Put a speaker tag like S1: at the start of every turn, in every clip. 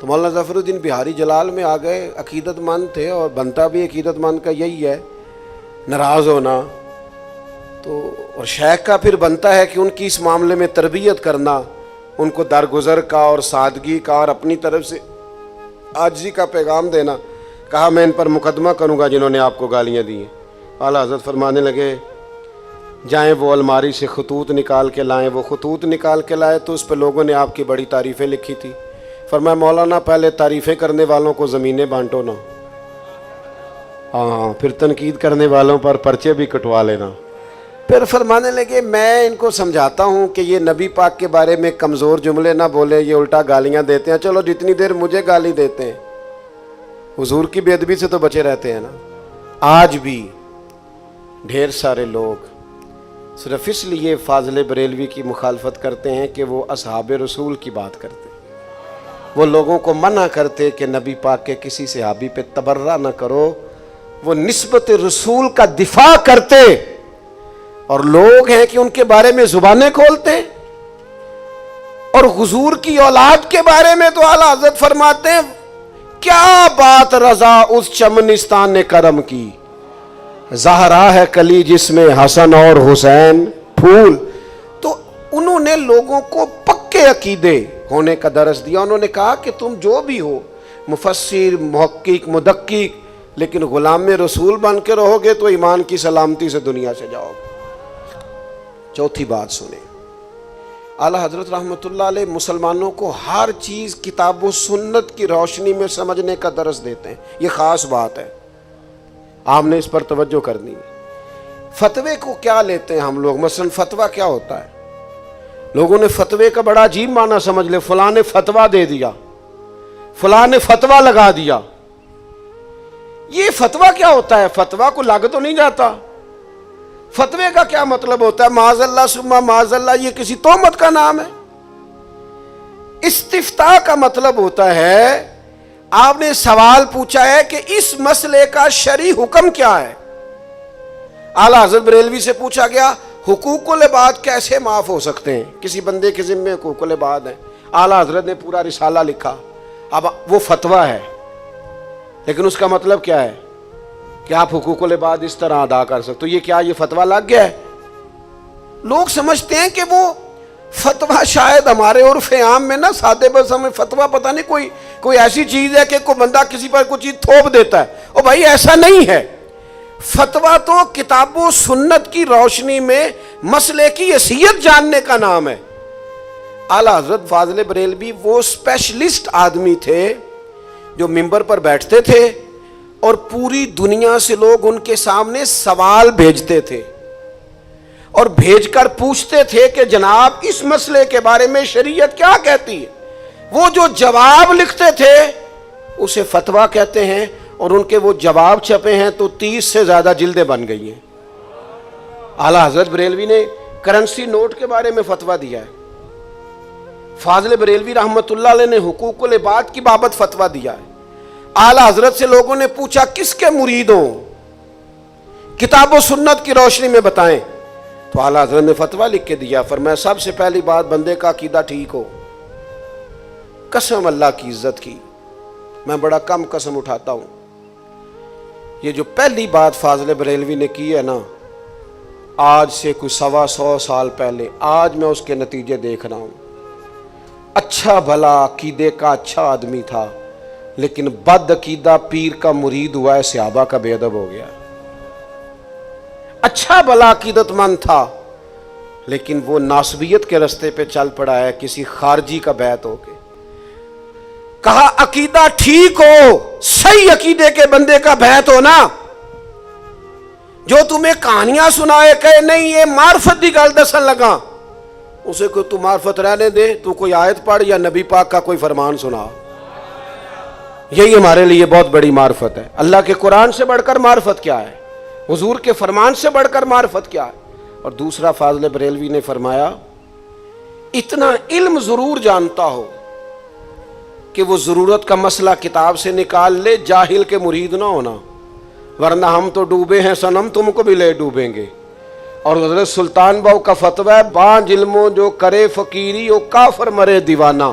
S1: تو مولانا ظفر الدین بہاری جلال میں آ گئے، عقیدت مند تھے اور بنتا بھی عقیدت مند کا یہی ہے، ناراض ہونا۔ تو اور شیخ کا پھر بنتا ہے کہ ان کی اس معاملے میں تربیت کرنا، ان کو درگزر کا اور سادگی کا اور اپنی طرف سے عاجزی کا پیغام دینا۔ کہا میں ان پر مقدمہ کروں گا جنہوں نے آپ کو گالیاں دی ہیں۔ اعلیٰ حضرت فرمانے لگے جائیں وہ الماری سے خطوط نکال کے لائیں۔ وہ خطوط نکال کے لائے تو اس پہ لوگوں نے آپ کی بڑی تعریفیں لکھی تھی۔ فرمایا مولانا پہلے تعریفیں کرنے والوں کو زمینیں بانٹو نا، ہاں پھر تنقید کرنے والوں پر پرچے بھی کٹوا لینا۔ پھر فرمانے لگے میں ان کو سمجھاتا ہوں کہ یہ نبی پاک کے بارے میں کمزور جملے نہ بولے، یہ الٹا گالیاں دیتے ہیں، چلو جتنی دیر مجھے گالی دیتے ہیں حضور کی بے ادبی سے تو بچے رہتے ہیں نا۔ آج بھی ڈھیر سارے لوگ صرف اس لیے فاضل بریلوی کی مخالفت کرتے ہیں کہ وہ اصحاب رسول کی بات کرتے ہیں، وہ لوگوں کو منع کرتے کہ نبی پاک کے کسی صحابی پہ تبرہ نہ کرو، وہ نسبت رسول کا دفاع کرتے، اور لوگ ہیں کہ ان کے بارے میں زبانیں کھولتے ہیں۔ اور حضور کی اولاد کے بارے میں تو اعلیٰ حضرت فرماتے ہیں کیا بات رضا اس چمنستان نے کرم کی، زہرا ہے کلی جس میں حسن اور حسین پھول۔ تو انہوں نے لوگوں کو پکے عقیدے ہونے کا درس دیا۔ انہوں نے کہا کہ تم جو بھی ہو، مفسر، محقق، مدقق، لیکن غلام رسول بن کے رہو گے تو ایمان کی سلامتی سے دنیا سے جاؤ گے۔ چوتھی بات سنیں، اعلیٰ حضرت رحمۃ اللہ علیہ مسلمانوں کو ہر چیز کتاب و سنت کی روشنی میں سمجھنے کا درس دیتے ہیں، یہ خاص بات ہے، آپ نے اس پر توجہ کرنی ہے۔ فتوے کو کیا لیتے ہیں ہم لوگ؟ مثلا فتویٰ کیا ہوتا ہے؟ لوگوں نے فتوے کا بڑا عجیب معنی سمجھ لے، فلاں نے فتویٰ دے دیا، فلاں نے فتویٰ لگا دیا۔ یہ فتویٰ کیا ہوتا ہے؟ فتویٰ کو لگ تو نہیں جاتا۔ فتوے کا کیا مطلب ہوتا ہے؟ معاذ اللہ ثم معاذ اللہ، یہ کسی تہمت کا نام ہے۔ استفتاء کا مطلب ہوتا ہے آپ نے سوال پوچھا ہے کہ اس مسئلے کا شرعی حکم کیا ہے۔ اعلیٰ حضرت بریلوی سے پوچھا گیا حقوق العباد کیسے معاف ہو سکتے ہیں؟ کسی بندے کے ذمے حقوق العباد ہیں، اعلیٰ حضرت نے پورا رسالہ لکھا۔ اب وہ فتویٰ ہے، لیکن اس کا مطلب کیا ہے کہ آپ حقوق العباد اس طرح ادا کر سکتے۔ تو یہ کیا یہ فتویٰ لگ گیا ہے؟ لوگ سمجھتے ہیں کہ وہ فتویٰ شاید ہمارے عرف عام میں نا سادے بس ہمیں فتویٰ پتہ نہیں کوئی ایسی چیز ہے کہ کوئی بندہ کسی پر کوئی چیز تھوپ دیتا ہے۔ اور بھائی ایسا نہیں ہے، فتویٰ تو کتاب و سنت کی روشنی میں مسئلے کی حیثیت جاننے کا نام ہے۔ اعلیٰ حضرت فاضل بریلوی وہ اسپیشلسٹ آدمی تھے جو منبر پر بیٹھتے تھے اور پوری دنیا سے لوگ ان کے سامنے سوال بھیجتے تھے اور بھیج کر پوچھتے تھے کہ جناب اس مسئلے کے بارے میں شریعت کیا کہتی ہے۔ وہ جو جواب لکھتے تھے اسے فتویٰ کہتے ہیں، اور ان کے وہ جواب چھپے ہیں تو 30 سے زیادہ جلدیں بن گئی ہیں۔ اعلیٰ حضرت بریلوی نے کرنسی نوٹ کے بارے میں فتویٰ دیا ہے، فاضل بریلوی رحمۃ اللہ علیہ نے حقوق العباد کی بابت فتویٰ دیا ہے۔ اعلیٰ حضرت سے لوگوں نے پوچھا کس کے مرید ہوں، کتاب و سنت کی روشنی میں بتائیں، تو اعلیٰ حضرت نے فتویٰ لکھ کے دیا۔ فرمایا سب سے پہلی بات بندے کا عقیدہ ٹھیک ہو۔ قسم اللہ کی عزت کی میں بڑا کم قسم اٹھاتا ہوں، یہ جو پہلی بات فاضل بریلوی نے کی ہے نا، آج سے کوئی 125 سال پہلے، آج میں اس کے نتیجے دیکھ رہا ہوں۔ اچھا بھلا عقیدے کا اچھا آدمی تھا، لیکن بد عقیدہ پیر کا مرید ہوا ہے، صحابہ کا بے ادب ہو گیا۔ اچھا بھلا عقیدت مند تھا، لیکن وہ ناسبیت کے رستے پہ چل پڑا ہے، کسی خارجی کا بیعت ہو کے۔ کہا عقیدہ ٹھیک ہو، صحیح عقیدے کے بندے کا بیعت ہو نا، جو تمہیں کہانیاں سنائے کہے نہیں یہ معرفت دی گل دسن لگا، اسے کوئی تو معرفت رہنے دے، تو کوئی آیت پڑھ یا نبی پاک کا کوئی فرمان سنا۔ یہی ہمارے لیے بہت بڑی معرفت ہے۔ اللہ کے قرآن سے بڑھ کر معرفت کیا ہے؟ حضور کے فرمان سے بڑھ کر معرفت کیا ہے؟ اور دوسرا فاضل بریلوی نے فرمایا اتنا علم ضرور جانتا ہو کہ وہ ضرورت کا مسئلہ کتاب سے نکال لے، جاہل کے مرید نہ ہونا، ورنہ ہم تو ڈوبے ہیں صنم، تم کو بھی لے ڈوبیں گے۔ اور حضرت سلطان باؤ کا فتویٰ ہے بانج علموں جو کرے فقیری او کافر مرے دیوانہ،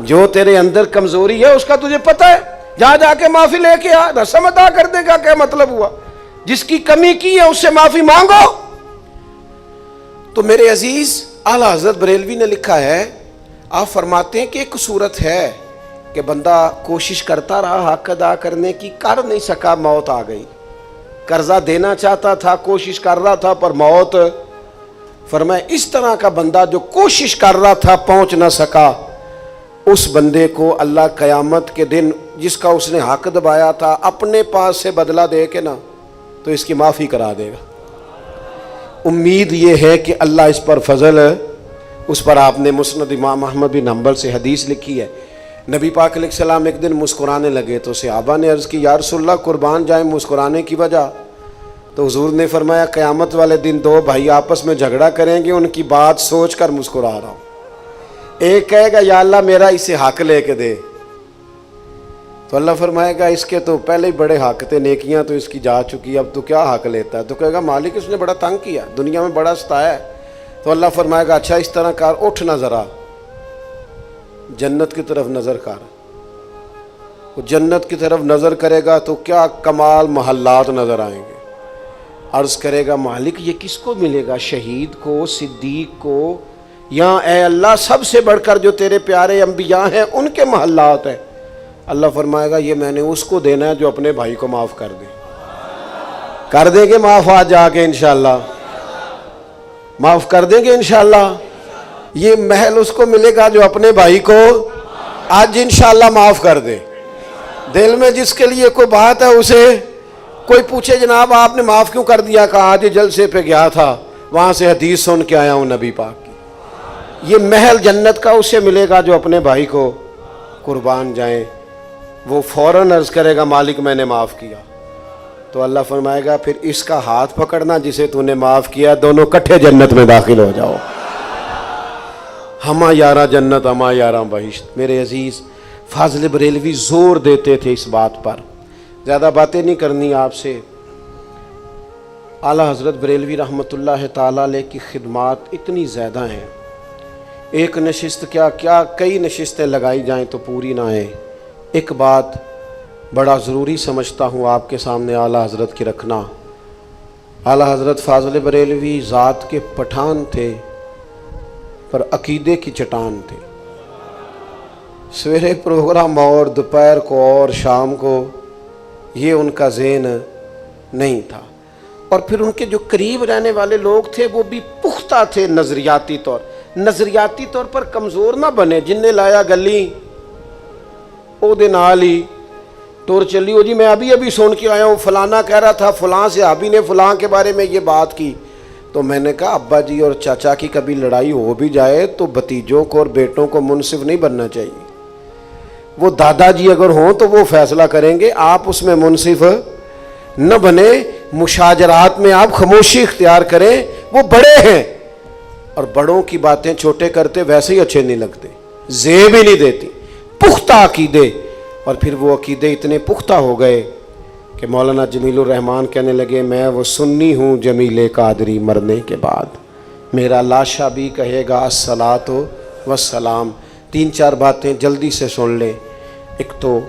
S1: جو تیرے اندر کمزوری ہے اس کا تجھے پتہ ہے، جا کے معافی لے کے آ، رسم ادا کر دے گا، کیا مطلب ہوا؟ جس کی کمی کی ہے اس سے معافی مانگو۔ تو میرے عزیز، اعلیٰ حضرت بریلوی نے لکھا ہے، آپ فرماتے ہیں کہ ایک صورت ہے کہ بندہ کوشش کرتا رہا حق ادا کرنے کی، کر نہیں سکا، موت آ گئی۔ قرضہ دینا چاہتا تھا، کوشش کر رہا تھا، پر موت۔ فرمایا اس طرح کا بندہ جو کوشش کر رہا تھا پہنچ نہ سکا، اس بندے کو اللہ قیامت کے دن جس کا اس نے حق دبایا تھا اپنے پاس سے بدلہ دے کے نا تو اس کی معافی کرا دے گا۔ امید یہ ہے کہ اللہ اس پر فضل ہے۔ اس پر آپ نے مسند امام احمد بن حنبل سے حدیث لکھی ہے، نبی پاک علیہ السلام ایک دن مسکرانے لگے تو صحابہ نے عرض کی یا رسول اللہ قربان جائیں مسکرانے کی وجہ؟ تو حضور نے فرمایا قیامت والے دن دو بھائی آپس میں جھگڑا کریں گے، ان کی بات سوچ کر مسکرا رہا ہوں۔ ایک کہے گا یا اللہ میرا اسے حق لے کے دے، تو اللہ فرمائے گا اس کے تو پہلے ہی بڑے حق تھے، نیکیاں تو اس کی جا چکی، اب تو کیا حق لیتا ہے؟ تو کہے گا مالک اس نے بڑا تنگ کیا، دنیا میں بڑا ستایا ہے۔ تو اللہ فرمائے گا اچھا اس طرح کر، اٹھ نہ ذرا جنت کی طرف نظر کر۔ وہ جنت کی طرف نظر کرے گا تو کیا کمال محلات نظر آئیں گے۔ عرض کرے گا مالک یہ کس کو ملے گا؟ شہید کو، صدیق کو، یا اے اللہ سب سے بڑھ کر جو تیرے پیارے انبیاء ہیں ان کے محلات ہیں؟ اللہ فرمائے گا یہ میں نے اس کو دینا ہے جو اپنے بھائی کو معاف کر دے۔ کر دیں گے معاف آج جا کے انشاءاللہ؟ معاف کر دیں گے انشاءاللہ؟ یہ محل اس کو ملے گا جو اپنے بھائی کو آج انشاءاللہ معاف کر دے۔ دل میں جس کے لیے کوئی بات ہے اسے کوئی پوچھے جناب آپ نے معاف کیوں کر دیا؟ کہا آج جلسے پہ گیا تھا وہاں سے حدیث سن کے آیا ہوں نبی پاک کی۔ یہ محل جنت کا اسے ملے گا جو اپنے بھائی کو قربان جائیں۔ وہ فوراً عرض کرے گا مالک میں نے معاف کیا۔ تو اللہ فرمائے گا پھر اس کا ہاتھ پکڑنا جسے تو نے معاف کیا، دونوں کٹھے جنت میں داخل ہو جاؤ۔ ہما یارہ جنت ہما یارہ بہشت۔ میرے عزیز، فاضل بریلوی زور دیتے تھے اس بات پر۔ زیادہ باتیں نہیں کرنی آپ سے۔ اعلیٰ حضرت بریلوی رحمۃ اللہ تعالی علیہ کی خدمات اتنی زیادہ ہیں، ایک نشست کیا کئی نشستیں لگائی جائیں تو پوری نہ آئیں۔ ایک بات بڑا ضروری سمجھتا ہوں آپ کے سامنے اعلیٰ حضرت کی رکھنا۔ اعلیٰ حضرت فاضل بریلوی ذات کے پٹھان تھے پر عقیدے کی چٹان تھے۔ سویرے پروگرام اور دوپہر کو اور شام کو یہ ان کا ذہن نہیں تھا۔ اور پھر ان کے جو قریب رہنے والے لوگ تھے وہ بھی پختہ تھے نظریاتی طور پر کمزور نہ بنے۔ جن نے لایا گلی او دے نال ہی ٹور چلی ہو جی میں ابھی سن کے آیا ہوں فلانا کہہ رہا تھا فلاں صحابی نے فلاں کے بارے میں یہ بات کی۔ تو میں نے کہا ابا جی اور چاچا کی کبھی لڑائی ہو بھی جائے تو بھتیجوں کو اور بیٹوں کو منصف نہیں بننا چاہیے۔ وہ دادا جی اگر ہوں تو وہ فیصلہ کریں گے، آپ اس میں منصف نہ بنے۔ مشاجرات میں آپ خاموشی اختیار کریں، وہ بڑے ہیں اور بڑوں کی باتیں چھوٹے کرتے ویسے ہی اچھے نہیں لگتے، زیب ہی نہیں دیتی۔ پختہ عقیدے، اور پھر وہ عقیدے اتنے پختہ ہو گئے کہ مولانا جمیل الرحمان کہنے لگے میں وہ سنی ہوں جمیل قادری مرنے کے بعد، میرا لاشا بھی کہے گا الصلاۃ والسلام۔ 3-4 باتیں جلدی سے سن لیں۔ ایک تو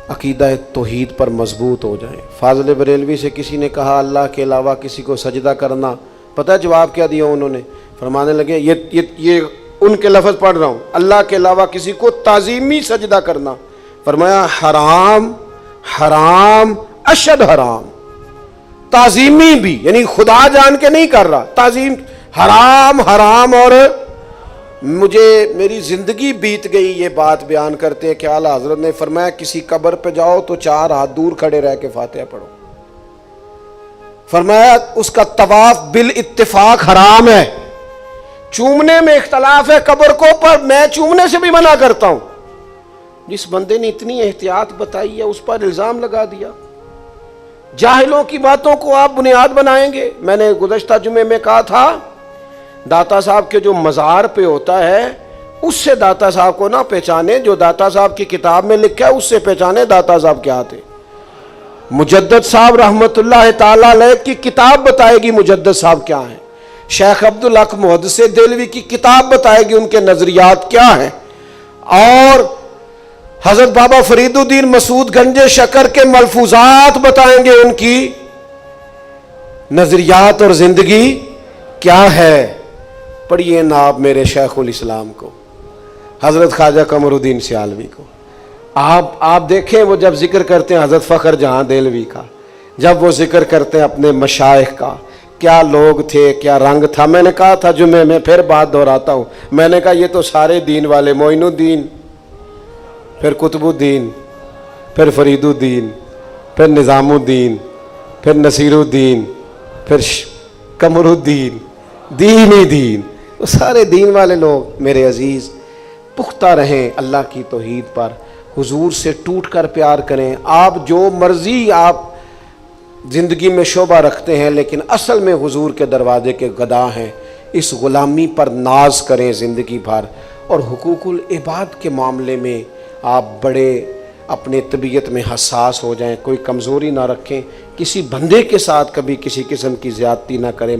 S1: عقیدہ توحید پر مضبوط ہو جائیں۔ فاضل بریلوی سے کسی نے کہا اللہ کے علاوہ کسی کو سجدہ کرنا، پتہ جواب کیا دیا انہوں نے؟ فرمانے لگے یہ ان کے لفظ پڑھ رہا ہوں، اللہ کے علاوہ کسی کو تعظیمی سجدہ کرنا۔ فرمایا حرام حرام اشد حرام، تعظیمی بھی یعنی خدا جان کے نہیں کر رہا، تعظیم حرام حرام۔ اور مجھے میری زندگی بیت گئی یہ بات بیان کرتے کہ اعلیٰ حضرت نے فرمایا کسی قبر پہ جاؤ تو 4 ہاتھ دور کھڑے رہ کے فاتحہ پڑھو۔ فرمایا اس کا طواف بالاتفاق حرام ہے۔ چومنے میں اختلاف ہے قبر کو، پر میں چومنے سے بھی منع کرتا ہوں۔ جس بندے نے اتنی احتیاط بتائی ہے اس پر الزام لگا دیا۔ جاہلوں کی باتوں کو آپ بنیاد بنائیں گے۔ میں نے گزشتہ جمعے میں کہا تھا داتا صاحب کے جو مزار پہ ہوتا ہے اس سے داتا صاحب کو نہ پہچانے، جو داتا صاحب کی کتاب میں لکھا ہے اس سے پہچانے داتا صاحب کیا تھے۔ مجدد صاحب رحمت اللہ تعالی علیہ کی کتاب بتائے گی مجدد صاحب کیا ہیں، شیخ عبدالحق محدث دہلوی کی کتاب بتائے گی ان کے نظریات کیا ہیں۔ اور حضرت بابا فرید الدین مسعود گنج شکر کے ملفوظات بتائیں گے ان کی نظریات اور زندگی کیا ہے. پڑھیے ناب میرے شیخ الاسلام کو، حضرت خواجہ قمر الدین سیالوی کو. آپ دیکھیں وہ جب ذکر کرتے ہیں حضرت فخر جہاں دہلوی کا، جب وہ ذکر کرتے ہیں اپنے مشائخ کا، کیا لوگ تھے، کیا رنگ تھا. میں نے کہا تھا جمعے میں، پھر بات دہراتا ہوں، میں نے کہا یہ تو سارے دین والے، معین الدین، پھر قطب الدین، پھر فرید الدین، پھر نظام الدین، پھر نصیر الدین، پھر قمر الدین، دین ہی دین، وہ سارے دین والے لوگ. میرے عزیز پختہ رہیں اللہ کی توحید پر، حضور سے ٹوٹ کر پیار کریں. آپ جو مرضی آپ زندگی میں شعبہ رکھتے ہیں، لیکن اصل میں حضور کے دروازے کے گدا ہیں. اس غلامی پر ناز کریں زندگی بھر. اور حقوق العباد کے معاملے میں آپ بڑے اپنے طبیعت میں حساس ہو جائیں، کوئی کمزوری نہ رکھیں، کسی بندے کے ساتھ کبھی کسی قسم کی زیادتی نہ کریں.